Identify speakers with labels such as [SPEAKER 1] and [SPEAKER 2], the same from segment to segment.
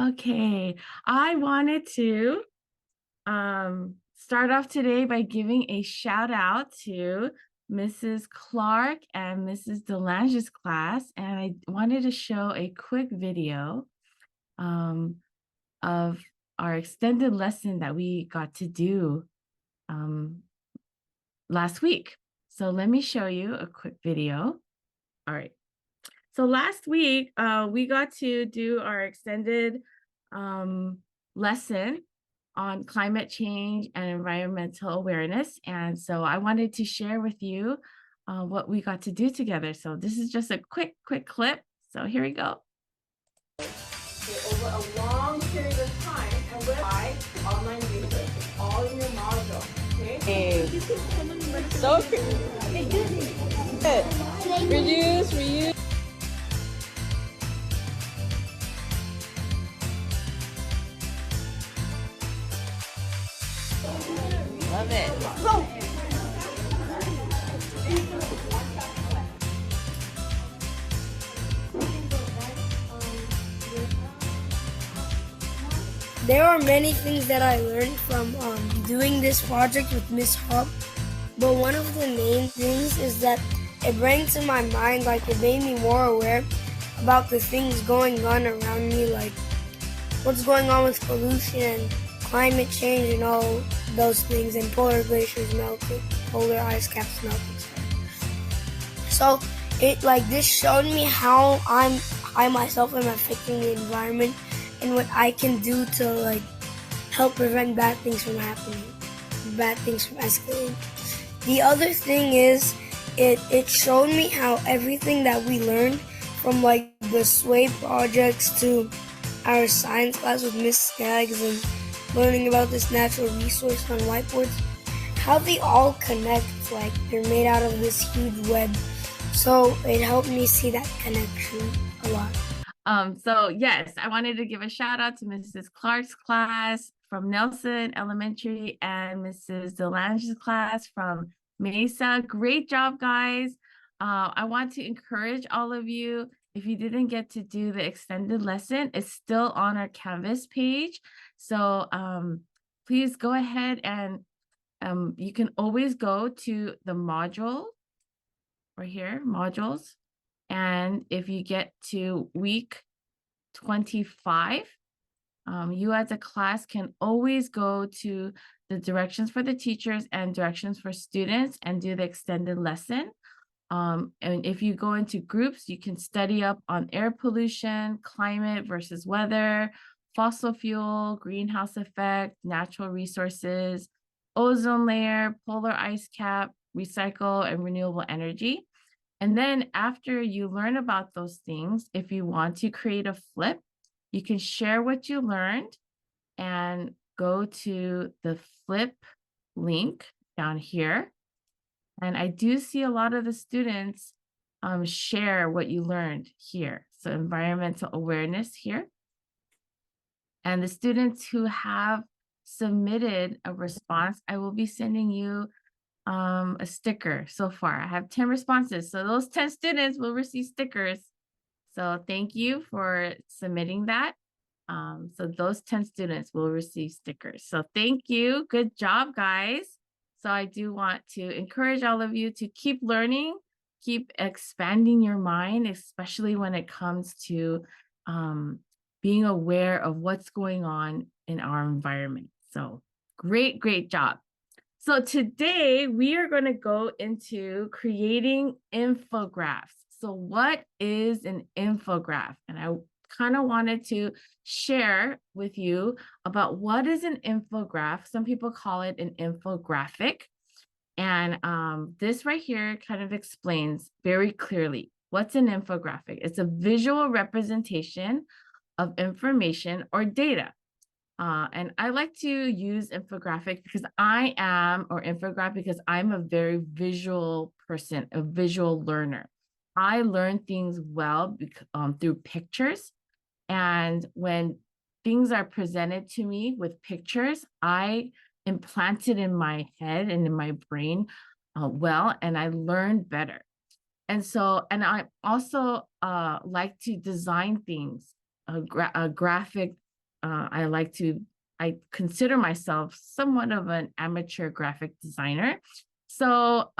[SPEAKER 1] Okay, I wanted to start off today by giving a shout out to Mrs. Clark and Mrs. Delange's class, and I wanted to show a quick video um, of our extended lesson that we got to do um, last week. So let me show you a quick video. All right. So last week, we got to do our extended lesson on climate change and environmental awareness. And so I wanted to share with you what we got to do together. So this is just a quick clip. So here we go.
[SPEAKER 2] Over a long period of time and with online research, it's all in your module. Okay?
[SPEAKER 3] So good. Reuse. Love it.
[SPEAKER 4] There are many things that I learned from doing this project with Miss Hub, but one of the main things is that it brings to my mind, like it made me more aware about the things going on around me, like what's going on with pollution and climate change and all those things, and polar glaciers melting, polar ice caps melting. So this showed me how I myself am affecting the environment and what I can do to help prevent bad things from happening, bad things from escalating. The other thing is it showed me how everything that we learned from the SWAY projects to our science class with Miss Skaggs and learning about this natural resource on whiteboards, how they all connect, they're made out of this huge web. So it helped me see that connection a lot.
[SPEAKER 1] So yes, I wanted to give a shout out to Mrs. Clark's class from Nelson Elementary and Mrs. Delange's class from Mesa. Great job, guys. I want to encourage all of you, if you didn't get to do the extended lesson, it's still on our Canvas page. So please go ahead and you can always go to the module right here, modules. And if you get to week 25, you as a class can always go to the directions for the teachers and directions for students and do the extended lesson. And if you go into groups, you can study up on air pollution, climate versus weather, fossil fuel, greenhouse effect, natural resources, ozone layer, polar ice cap, recycle, and renewable energy. And then after you learn about those things, if you want to create a flip, you can share what you learned and go to the flip link down here. And I do see a lot of the students share what you learned here. So environmental awareness here. And the students who have submitted a response, I will be sending you a sticker so far. I have 10 responses. So those 10 students will receive stickers. So thank you for submitting that. So those 10 students will receive stickers. So thank you. Good job, guys. So I do want to encourage all of you to keep learning, keep expanding your mind, especially when it comes to being aware of what's going on in our environment. So great job. So today we are going to go into creating infographics. So what is an infographic? And I kind of wanted to share with you about what is an infographic. Some people call it an infographic. And this right here kind of explains very clearly what's an infographic. It's a visual representation of information or data. And I like to use infographic because because I'm a very visual person, a visual learner. I learn things well through pictures. And when things are presented to me with pictures, I implant it in my head and in my brain and I learn better. And I also like to design things, graphic I consider myself somewhat of an amateur graphic designer. So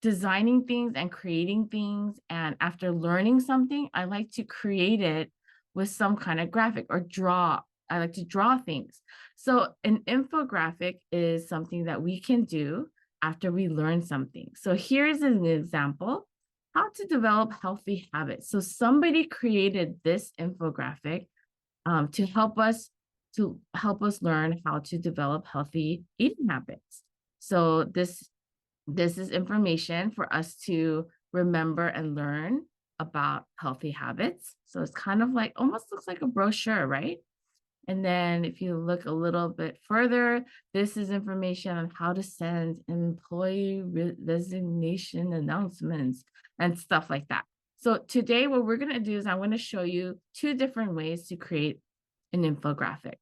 [SPEAKER 1] designing things and creating things, and after learning something, I like to create it with some kind of graphic or draw. I like to draw things. So an infographic is something that we can do after we learn something. So here's an example, how to develop healthy habits. So somebody created this infographic to help us learn how to develop healthy eating habits. So this is information for us to remember and learn about healthy habits. So it's kind of like, almost looks like a brochure, right? And then if you look a little bit further, this is information on how to send employee resignation announcements and stuff like that. So today what we're going to do is I'm going to show you 2 different ways to create an infographic.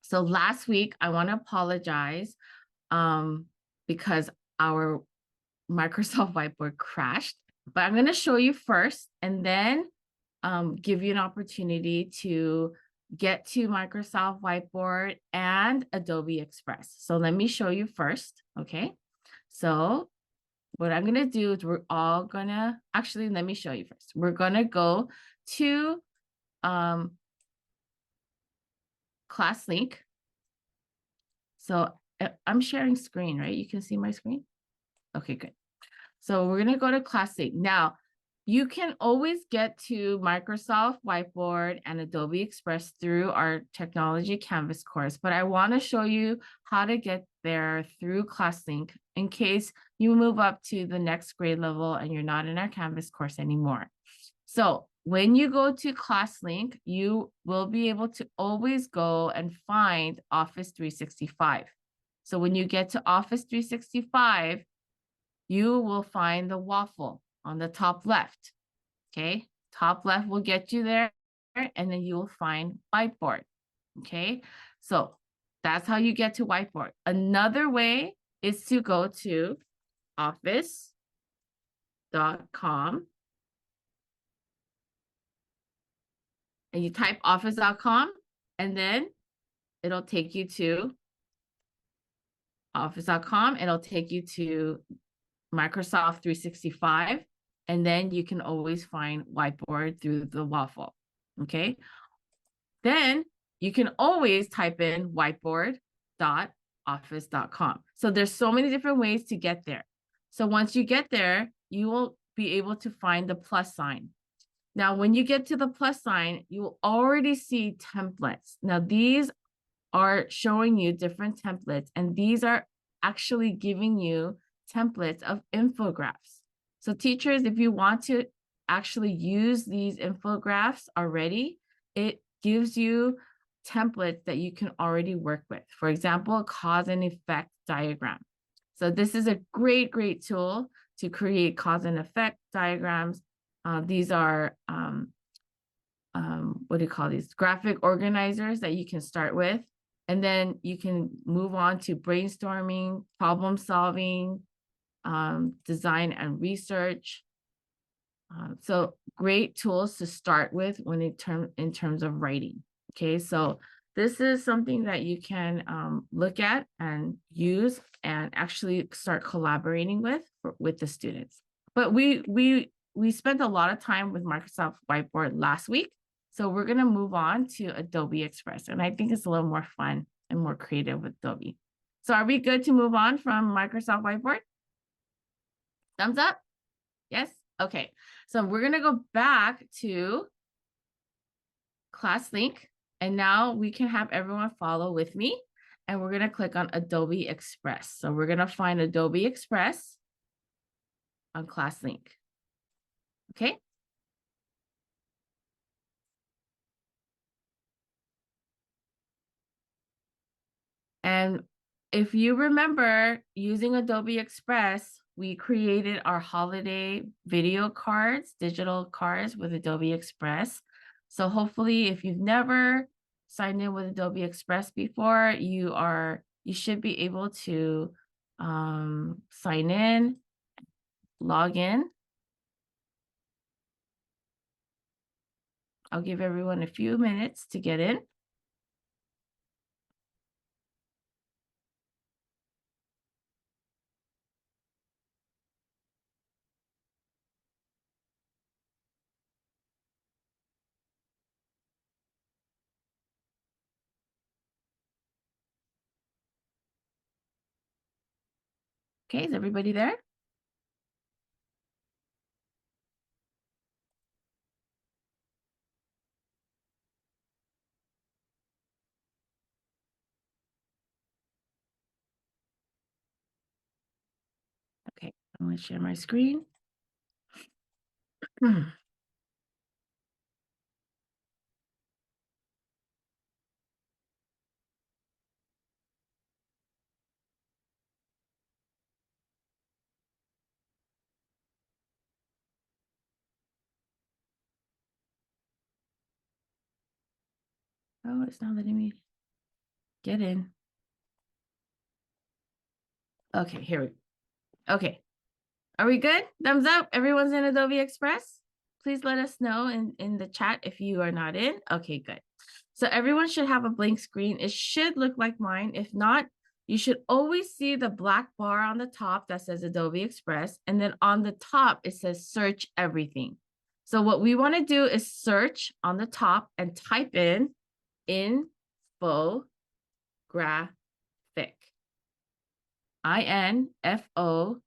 [SPEAKER 1] So last week, I want to apologize because our Microsoft Whiteboard crashed, but I'm going to show you first and then give you an opportunity to get to Microsoft Whiteboard and Adobe Express. So let me show you first, okay? So what I'm going to do is we're all going to, actually, let me show you first. We're going to go to class link. So I'm sharing screen, right? You can see my screen? Okay, good. So we're going to go to class link. Now, you can always get to Microsoft Whiteboard and Adobe Express through our Technology Canvas course, but I want to show you how to get there through ClassLink in case you move up to the next grade level and you're not in our Canvas course anymore. So when you go to ClassLink, you will be able to always go and find Office 365. So when you get to Office 365, you will find the waffle on the top left, okay? Top left will get you there, and then you will find Whiteboard, okay? So that's how you get to Whiteboard. Another way is to go to office.com, and you type office.com, and then it'll take you to office.com, it'll take you to Microsoft 365, and then you can always find Whiteboard through the waffle, okay? Then you can always type in whiteboard.office.com. So there's so many different ways to get there. So once you get there, you will be able to find the plus sign. Now, when you get to the plus sign, you will already see templates. Now, these are showing you different templates, and these are actually giving you templates of infographics. So teachers, if you want to actually use these infographics already, it gives you templates that you can already work with. For example, a cause and effect diagram. So this is a great tool to create cause and effect diagrams. These are, what do you call these? Graphic organizers that you can start with. And then you can move on to brainstorming, problem solving, design and research. So great tools to start with when in terms of writing. Okay, so this is something that you can look at and use and actually start collaborating with the students. But we spent a lot of time with Microsoft Whiteboard last week, so we're going to move on to Adobe Express, and I think it's a little more fun and more creative with Adobe. So are we good to move on from Microsoft Whiteboard? Thumbs up? Yes? Okay. So we're going to go back to ClassLink, and now we can have everyone follow with me, and we're going to click on Adobe Express. So we're going to find Adobe Express on ClassLink. Okay. And if you remember using Adobe Express, we created our holiday video cards, digital cards with Adobe Express. So hopefully if you've never signed in with Adobe Express before, you should be able to sign in, log in. I'll give everyone a few minutes to get in. Okay, is everybody there? Okay, I'm going to share my screen. Oh, it's not letting me get in. Okay, here we go. Okay, are we good? Thumbs up. Everyone's in Adobe Express. Please let us know in the chat if you are not in. Okay, good. So everyone should have a blank screen. It should look like mine. If not, you should always see the black bar on the top that says Adobe Express. And then on the top, it says search everything. So what we want to do is search on the top and type in Infographic. Infographic.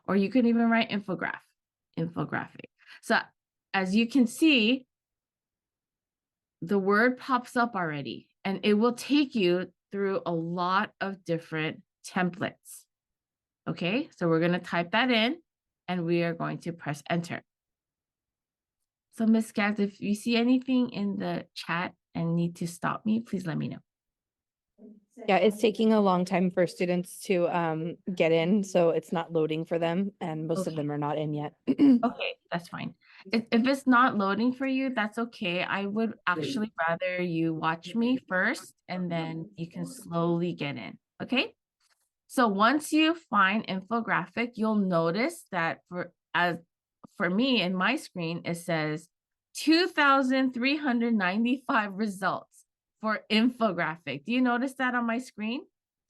[SPEAKER 1] Or you can even write infographic. So as you can see, the word pops up already, and it will take you through a lot of different templates. Okay, so we're going to type that in, and we are going to press enter. So Miss Gags, if you see anything in the chat and need to stop me, please let me know.
[SPEAKER 3] Yeah, it's taking a long time for students to get in, so it's not loading for them, and most of them are not in yet.
[SPEAKER 1] Okay, that's fine. If it's not loading for you, that's okay. I would actually rather you watch me first, and then you can slowly get in, okay? So once you find infographic, you'll notice that for me in my screen, it says 2,395 results for infographic. Do you notice that on my screen?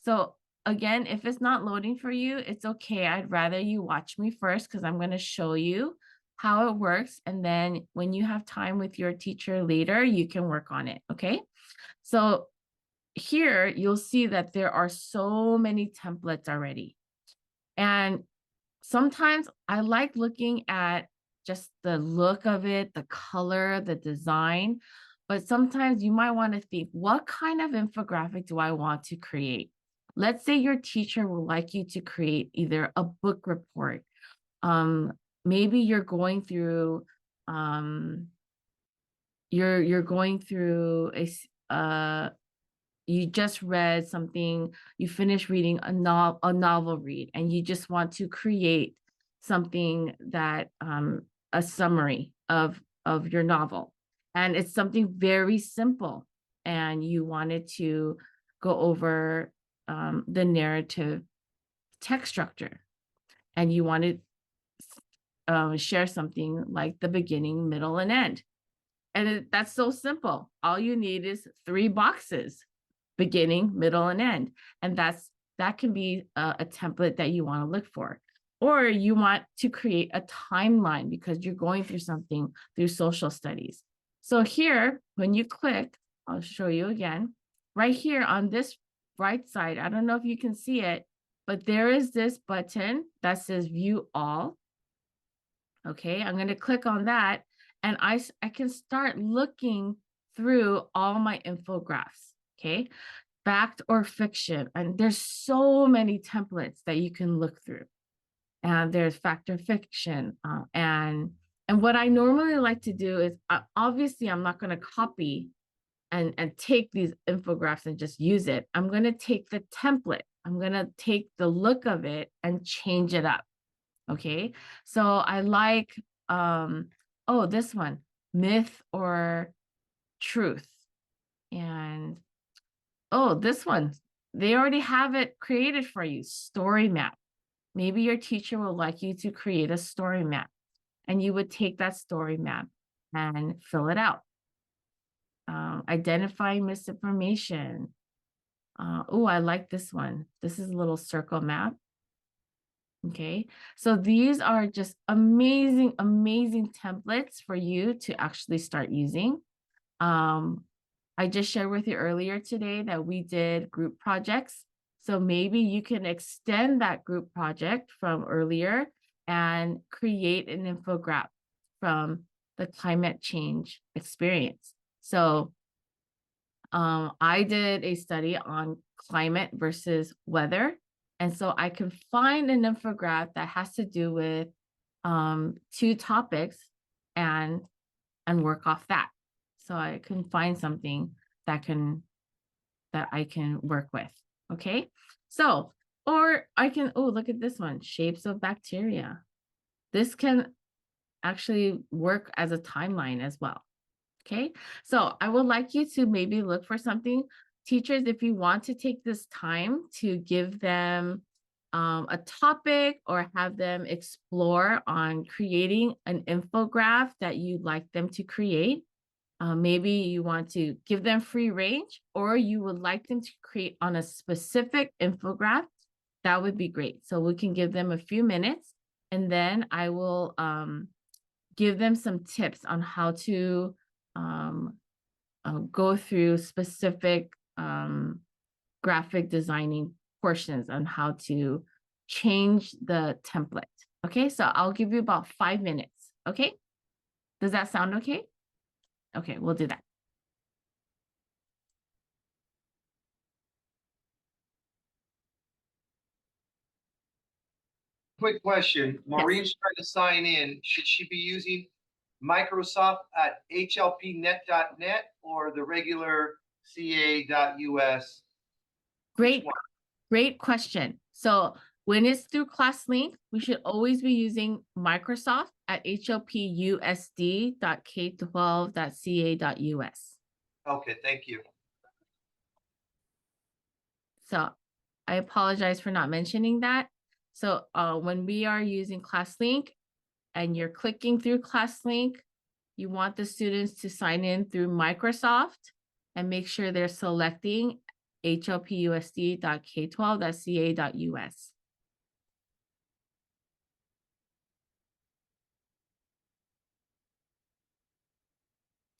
[SPEAKER 1] So again, if it's not loading for you, it's okay. I'd rather you watch me first because I'm going to show you how it works. And then when you have time with your teacher later, you can work on it, okay? So here you'll see that there are so many templates already. And sometimes I like looking at just the look of it, the color, the design, but sometimes you might want to think, what kind of infographic do I want to create? Let's say your teacher would like you to create either a book report. Maybe you're going through you're going through a you just read something, you finished reading a novel read, and you just want to create something that a summary of your novel, and it's something very simple, and you wanted to go over the narrative text structure, and you wanted share something like the beginning, middle, and end. And that's so simple. All you need is 3 boxes: beginning, middle, and end. And that can be a template that you want to look for. Or you want to create a timeline because you're going through something through social studies. So here, when you click, I'll show you again, right here on this right side, I don't know if you can see it, but there is this button that says view all. Okay, I'm going to click on that, and I can start looking through all my infographics. Okay, fact or fiction, and there's so many templates that you can look through, and there's fact or fiction, and what I normally like to do is obviously I'm not going to copy and take these infographics and just use it. I'm going to take the template, I'm going to take the look of it and change it up. Okay, so I like oh, this one, myth or truth, and oh, this one, they already have it created for you, story map. Maybe your teacher will like you to create a story map. and you would take that story map and fill it out. Identifying misinformation. Oh, I like this one. This is a little circle map. Okay, so these are just amazing, amazing templates for you to actually start using. I just shared with you earlier today that we did group projects. So maybe you can extend that group project from earlier and create an infographic from the climate change experience. So I did a study on climate versus weather. And so I can find an infographic that has to do with two topics and work off that. So I can find something that I can work with. Okay. So, or I can, oh, look at this one, shapes of bacteria. This can actually work as a timeline as well. Okay, so I would like you to maybe look for something. Teachers, if you want to take this time to give them a topic or have them explore on creating an infographic that you'd like them to create, maybe you want to give them free range, or you would like them to create on a specific infographic, that would be great. So we can give them a few minutes, and then I will give them some tips on how to go through specific graphic designing portions on how to change the template. Okay, so I'll give you about 5 minutes. Okay, does that sound okay? Okay, we'll do that.
[SPEAKER 5] Quick question. Maureen's trying to sign in. Should she be using Microsoft at hlpnet.net or the regular ca.us?
[SPEAKER 1] Great question. So when it's through ClassLink, we should always be using Microsoft at hlpusd.k12.ca.us.
[SPEAKER 5] Okay, thank you.
[SPEAKER 1] So I apologize for not mentioning that. So when we are using ClassLink and you're clicking through ClassLink, you want the students to sign in through Microsoft and make sure they're selecting hlpusd.k12.ca.us.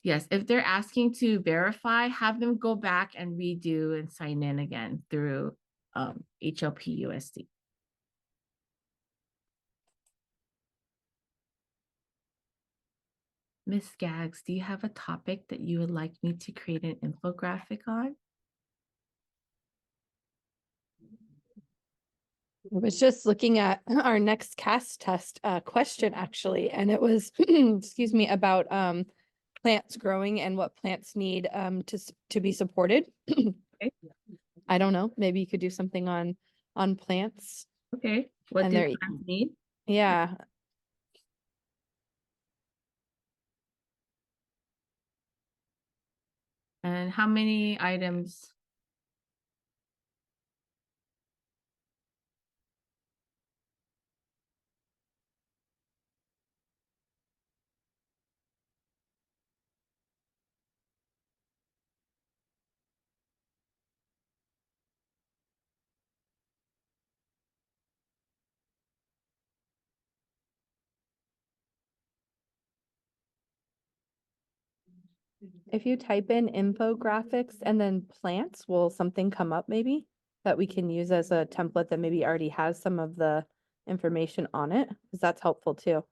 [SPEAKER 1] Yes, if they're asking to verify, have them go back and redo and sign in again through HLPUSD. Miss Gags, do you have a topic that you would like me to create an infographic on?
[SPEAKER 3] I was just looking at our next cast test question actually, and it was, excuse me, about plants growing and what plants need to be supported.
[SPEAKER 1] Okay.
[SPEAKER 3] I don't know, maybe you could do something on plants.
[SPEAKER 1] Okay, what
[SPEAKER 3] And
[SPEAKER 1] do
[SPEAKER 3] they're-
[SPEAKER 1] plants need?
[SPEAKER 3] Yeah.
[SPEAKER 1] And how many items?
[SPEAKER 3] If you type in infographics and then plants, will something come up maybe that we can use as a template that maybe already has some of the information on it? Because that's helpful too.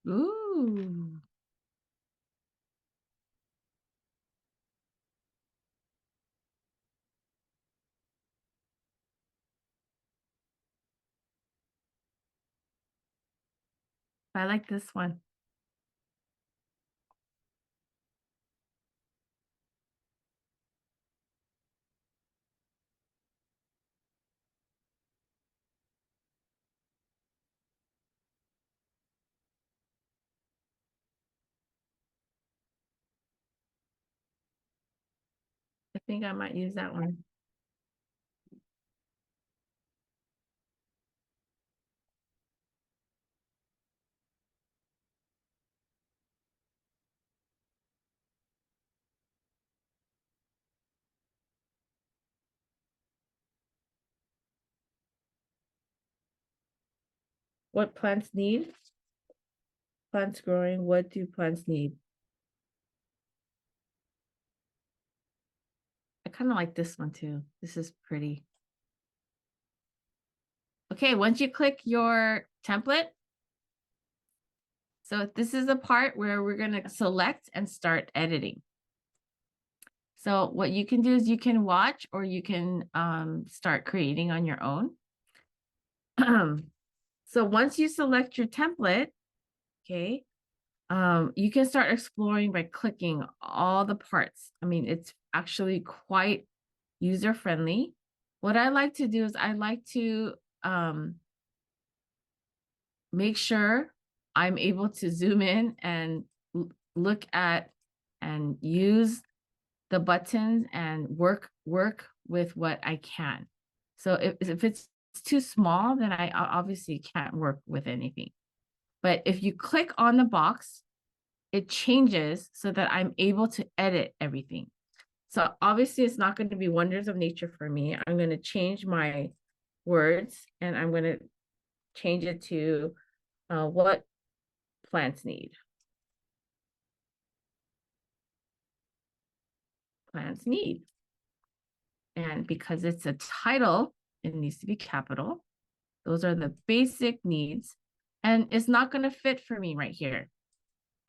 [SPEAKER 1] Ooh. I like this one. I think I might use that one. What plants need? Plants growing, what do plants need? I kind of like this one too. This is pretty. Okay, once you click your template, so this is the part where we're going to select and start editing. So what you can do is you can watch or you can start creating on your own. So once you select your template, okay, you can start exploring by clicking all the parts. I mean, it's actually quite user-friendly. What I like to do is I like to make sure I'm able to zoom in and look at and use the buttons and work with what I can. So if it's too small, then I obviously can't work with anything. But if you click on the box, it changes so that I'm able to edit everything. So obviously it's not going to be wonders of nature for me. I'm going to change my words and I'm going to change it to what plants need. Plants need. And because it's a title, it needs to be capital. Those are the basic needs. And it's not going to fit for me right here.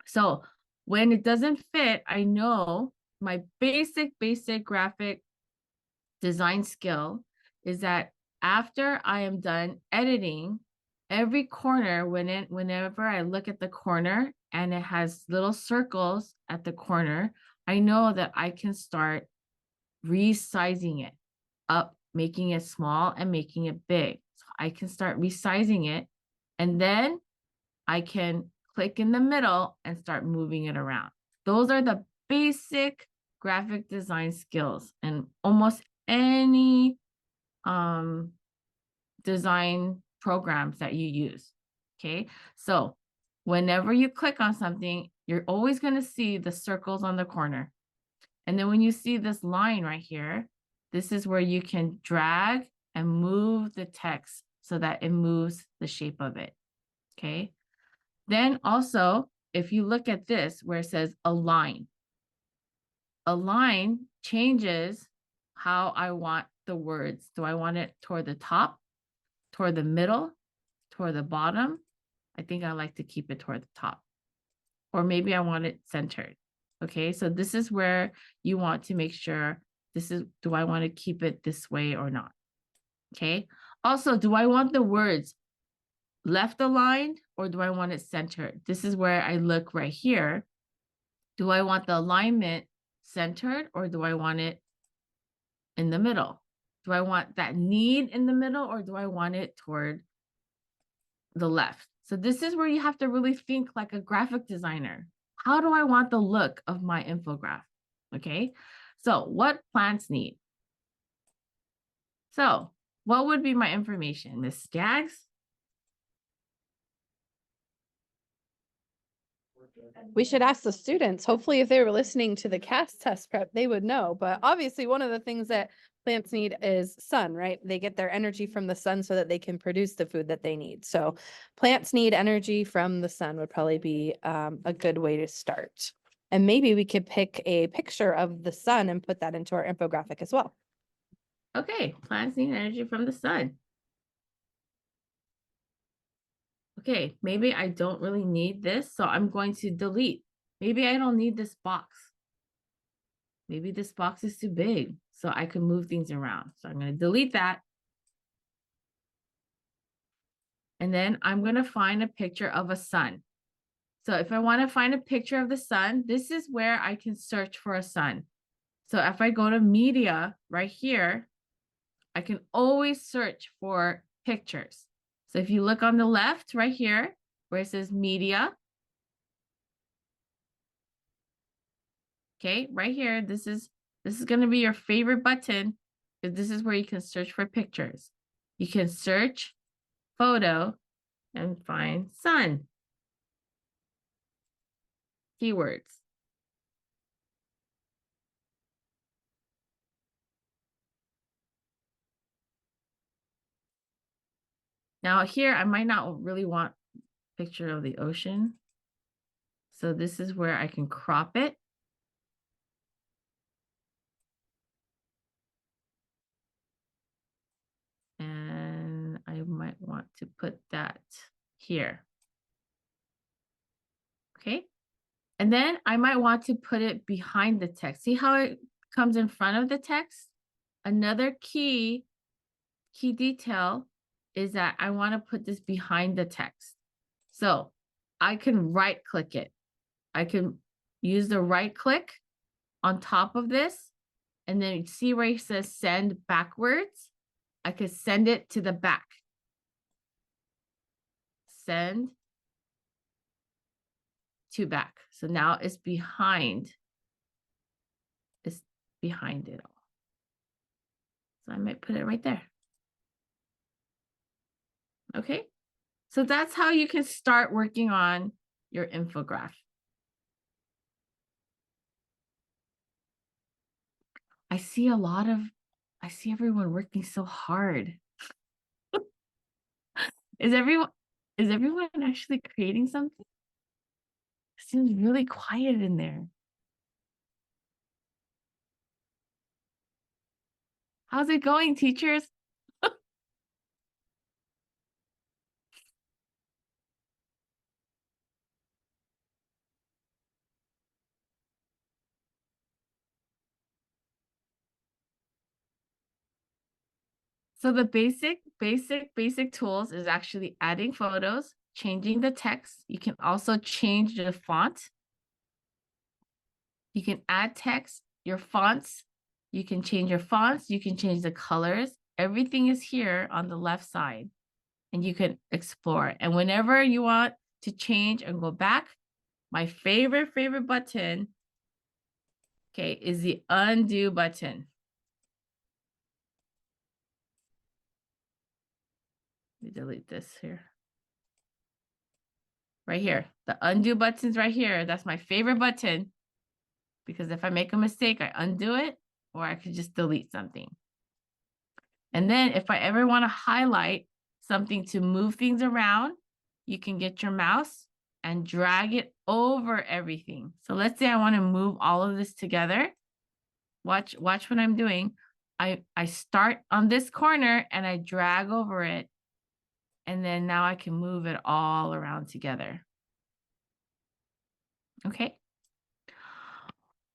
[SPEAKER 1] So when it doesn't fit, I know my basic graphic design skill is that after I am done editing, every corner, whenever I look at the corner and it has little circles at the corner, I know that I can start resizing it up, making it small and making it big. So I can start resizing it and then I can click in the middle and start moving it around. Those are the basic graphic design skills, and almost any design programs that you use. Okay, so whenever you click on something, you're always going to see the circles on the corner. And then when you see this line right here, this is where you can drag and move the text so that it moves the shape of it. Okay. Then also, if you look at this where it says align changes how I want the words. Do I want it toward the top, toward the middle, toward the bottom? I think I like to keep it toward the top. Or maybe I want it centered. Okay, so this is where you want to make sure do I want to keep it this way or not? Okay, also, do I want the words left aligned or do I want it centered? This is where I look right here. Do I want the alignment centered or do I want it in the middle? Do I want that need in the middle or do I want it toward the left? So this is where you have to really think like a graphic designer. How do I want the look of my infographic? Okay, so what plants need? So what would be my information, Miss Skaggs?
[SPEAKER 3] We should ask the students. Hopefully, if they were listening to the CAST test prep, they would know. But obviously, one of the things that plants need is sun, right? They get their energy from the sun so that they can produce the food that they need. So plants need energy from the sun would probably be a good way to start. And maybe we could pick a picture of the sun and put that into our infographic as well.
[SPEAKER 1] Okay, plants need energy from the sun. Okay, maybe I don't really need this, so I'm going to delete. Maybe I don't need this box. Maybe this box is too big, so I can move things around. So I'm going to delete that. And then I'm going to find a picture of a sun. So if I want to find a picture of the sun, this is where I can search for a sun. So if I go to media right here, I can always search for pictures. So if you look on the left right here, where it says media, okay, right here, this is going to be your favorite button, because this is where you can search for pictures. You can search photo and find sun. Keywords. Now here, I might not really want a picture of the ocean. So this is where I can crop it. And I might want to put that here. Okay. And then I might want to put it behind the text. See how it comes in front of the text? Another key detail is that I want to put this behind the text. So I can right click it. I can use the right click on top of this. And then see where it says send backwards. I could send it to the back. Send to back. So now it's behind. It's behind it all. So I might put it right there. Okay. So that's how you can start working on your infographic. I see everyone working so hard. Is everyone actually creating something? It seems really quiet in there. How's it going, teachers? So the basic tools is actually adding photos, changing the text. You can also change the font. You can add text, your fonts. You can change your fonts. You can change the colors. Everything is here on the left side and you can explore. And whenever you want to change and go back, my favorite button, okay, is the undo button. Let me delete this here. Right here, the undo button's right here. That's my favorite button because if I make a mistake, I undo it or I could just delete something. And then if I ever want to highlight something to move things around, you can get your mouse and drag it over everything. So let's say I want to move all of this together. Watch what I'm doing. I start on this corner and I drag over it. And then now I can move it all around together. Okay.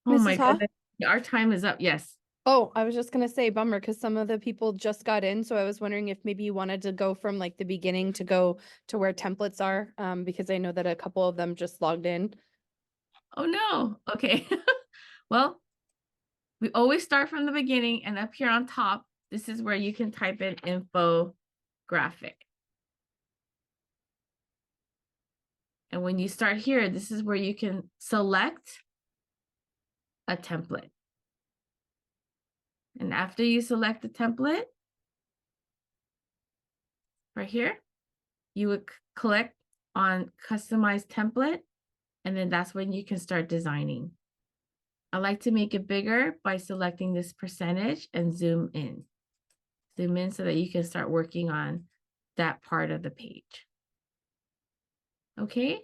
[SPEAKER 1] Oh
[SPEAKER 3] Mrs.
[SPEAKER 1] my
[SPEAKER 3] Ha?
[SPEAKER 1] goodness. Our time is up. Yes.
[SPEAKER 3] Oh, I was just gonna say bummer because some of the people just got in, so I was wondering if maybe you wanted to go from like the beginning to go to where templates are, because I know that a couple of them just logged in.
[SPEAKER 1] Oh no. Okay. Well, we always start from the beginning and up here on top, this is where you can type in infographic. And when you start here, this is where you can select a template. And after you select the template, right here, you would click on customize template, and then that's when you can start designing. I like to make it bigger by selecting this percentage and zoom in. Zoom in so that you can start working on that part of the page. Okay.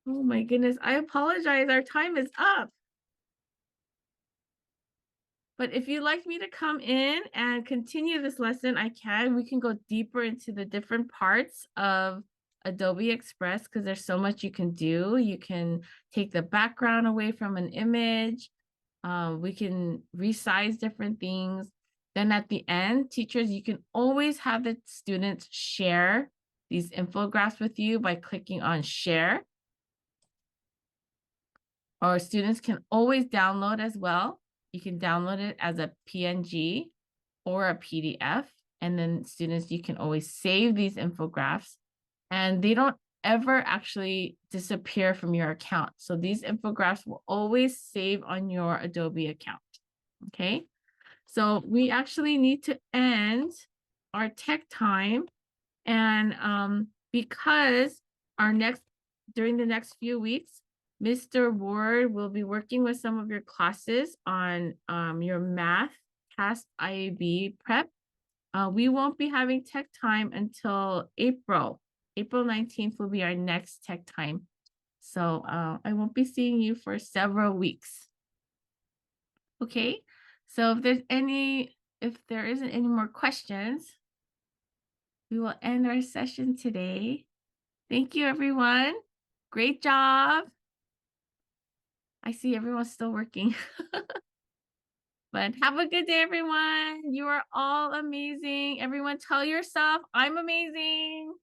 [SPEAKER 1] Oh my goodness, I apologize. Our time is up. But if you'd like me to come in and continue this lesson, I can. We can go deeper into the different parts of Adobe Express because there's so much you can do. You can take the background away from an image. We can resize different things. Then at the end, teachers, you can always have the students share these infographics with you by clicking on share. Or students can always download as well. You can download it as a PNG or a PDF. And then students, you can always save these infographics and they don't ever actually disappear from your account. So these infographics will always save on your Adobe account. Okay. So we actually need to end our tech time. And because during the next few weeks, Mr. Ward will be working with some of your classes on your math past IAB prep. We won't be having tech time until April. April 19th will be our next tech time. So I won't be seeing you for several weeks. Okay, so if there isn't any more questions, we will end our session today. Thank you, everyone. Great job. I see everyone's still working. But have a good day, everyone. You are all amazing. Everyone tell yourself, I'm amazing.